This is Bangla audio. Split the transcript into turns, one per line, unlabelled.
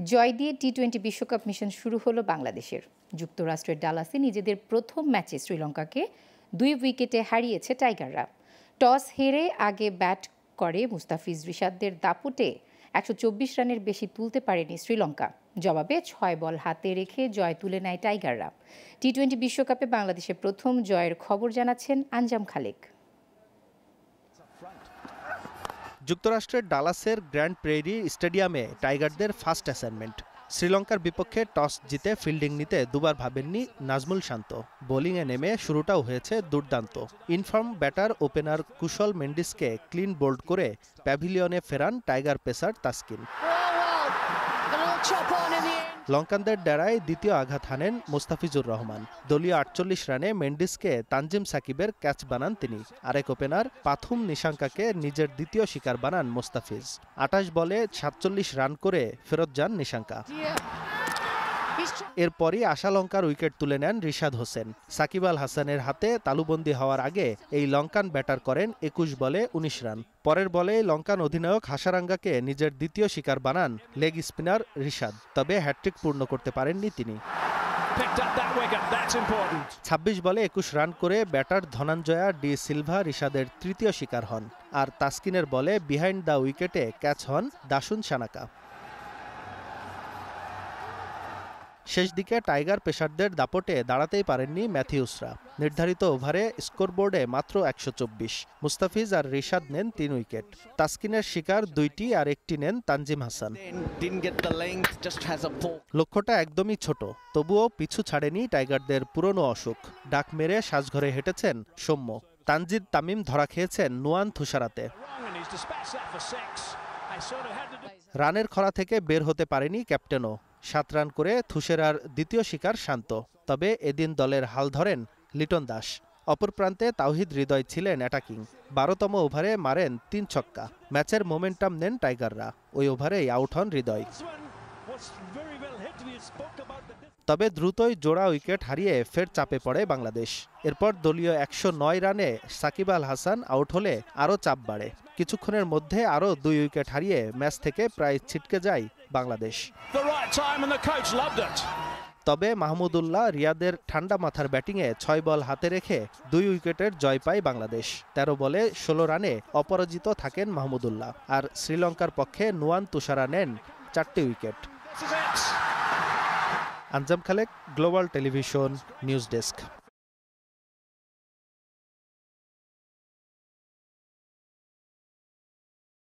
জয় দিয়ে টি-20 বিশ্বকাপ মিশন শুরু হলো বাংলাদেশের। যুক্তরাষ্ট্রের ডালাসে নিজেদের প্রথম ম্যাচে শ্রীলঙ্কাকে 2 উইকেটে হারিয়েছে টাইগাররা। টস হেরে আগে ব্যাট করে মুস্তাফিজ রিশাদদের দাপটে 124 রানের বেশি তুলতে পারেনি শ্রীলঙ্কা। জবাবে 6 বল হাতে রেখে জয় তুলে নেয় টাইগাররা। টি-20 বিশ্বকাপে বাংলাদেশের প্রথম জয়ের খবর জানাচ্ছেন আঞ্জাম খালেক।
যুক্তরাষ্ট্রের ডালাসের গ্র্যান্ড প্রেরি স্টেডিয়ামে টাইগারদের ফার্স্ট অ্যাসাইনমেন্ট। শ্রীলঙ্কার বিপক্ষে টস জিতে ফিল্ডিং নিতে দুবার ভাবেননি নাজমুল শান্ত। বোলিংয়ে নেমে শুরুটাও হয়েছে দুর্দান্ত। ইনফর্ম ব্যাটার ওপেনার কুশল মেন্ডিসকে ক্লিন বোল্ড করে প্যাভিলিয়নে ফেরান টাইগার পেসার তাসকিন। লঙ্কানদের ডেরায় দ্বিতীয় আঘাত হানেন মুস্তাফিজুর রহমান। দলীয় 48 রানে মেন্ডিসকে তানজিম সাকিবের ক্যাচ বানান তিনি। আরেক ওপেনার পাথুম নিশাঙ্কাকে নিজের দ্বিতীয় শিকার বানান মুস্তাফিজ। 28 বলে 47 রান করে ফেরত যান নিশাঙ্কা। এরপরই আশালঙ্কার উইকেট তুলে নেন রিশাদ হোসেন। সাকিব আল হাসানের হাতে তালুবন্দী হওয়ার আগে এই লঙ্কান ব্যাটার করেন 21 বলে 19 রান। পরের বলে লঙ্কান অধিনায়ক হাসারাঙ্গাকে নিজের দ্বিতীয় শিকার বানান লেগ স্পিনার রিশাদ। তবে হ্যাটট্রিক পূর্ণ করতে পারেননি তিনি। 26 বলে 21 রান করে ব্যাটার ধনঞ্জয়া ডি সিলভা রিশাদের তৃতীয় শিকার হন। আর তাসকিনের বলে বিহাইন্ড দ্য উইকেটে ক্যাচ হন দাসুন সানাকা। শেষ দিকে টাইগার পেসারদের দাপটে দাঁড়াতেই পারেননি ম্যাথিউসরা। নির্ধারিত ওভারে স্কোরবোর্ডে মাত্র 124। মুস্তাফিজ আর রিশাদ নেন 3 উইকেট। তাসকিনের শিকার 2টি আর 1টি নেন তানজিম হাসান। লক্ষ্যটা একদমই ছোট, তবুও পিছু ছাড়েনি টাইগারদের পুরনো অসুখ। ডাক মেরে সাজঘরে হেঁটেছেন সৌম্য। তানজিদ তামিম ধরা খেয়েছেন নুয়ান থুসারাতে। রানের খরা থেকে বের হতে পারেনি ক্যাপ্টেনও। 7 রান করে থুসেরার দ্বিতীয় শিকার শান্ত। তবে এদিন দলের হাল ধরেন লিটন দাস। অপর প্রান্তে তাওহিদ হৃদয় ছিলেন অ্যাটাকিং। 12তম ওভারে মারেন 3 ছক্কা। ম্যাচের মোমেন্টাম নেন টাইগাররা। ওই ওভারেই আউট হন হৃদয়। তবে দ্রুতই জোড়া উইকেট হারিয়ে ফের চাপে পড়ে বাংলাদেশ। এরপর দলীয় 109 রানে সাকিব আল হাসান আউট হলে আরও চাপ বাড়ে। কিছুক্ষণের মধ্যে আরও 2 উইকেট হারিয়ে ম্যাচ থেকে প্রায় ছিটকে যায় বাংলাদেশ। তবে মাহমুদুল্লাহ রিয়াদের ঠান্ডা মাথার ব্যাটিংয়ে 6 বল হাতে রেখে 2 উইকেটের জয় পায় বাংলাদেশ। 13 বলে 16 রানে অপরাজিত থাকেন মাহমুদুল্লাহ। আর শ্রীলঙ্কার পক্ষে নুয়ান তুষারা নেন 4টি wicket. Anjam Khalek, global television, news desk.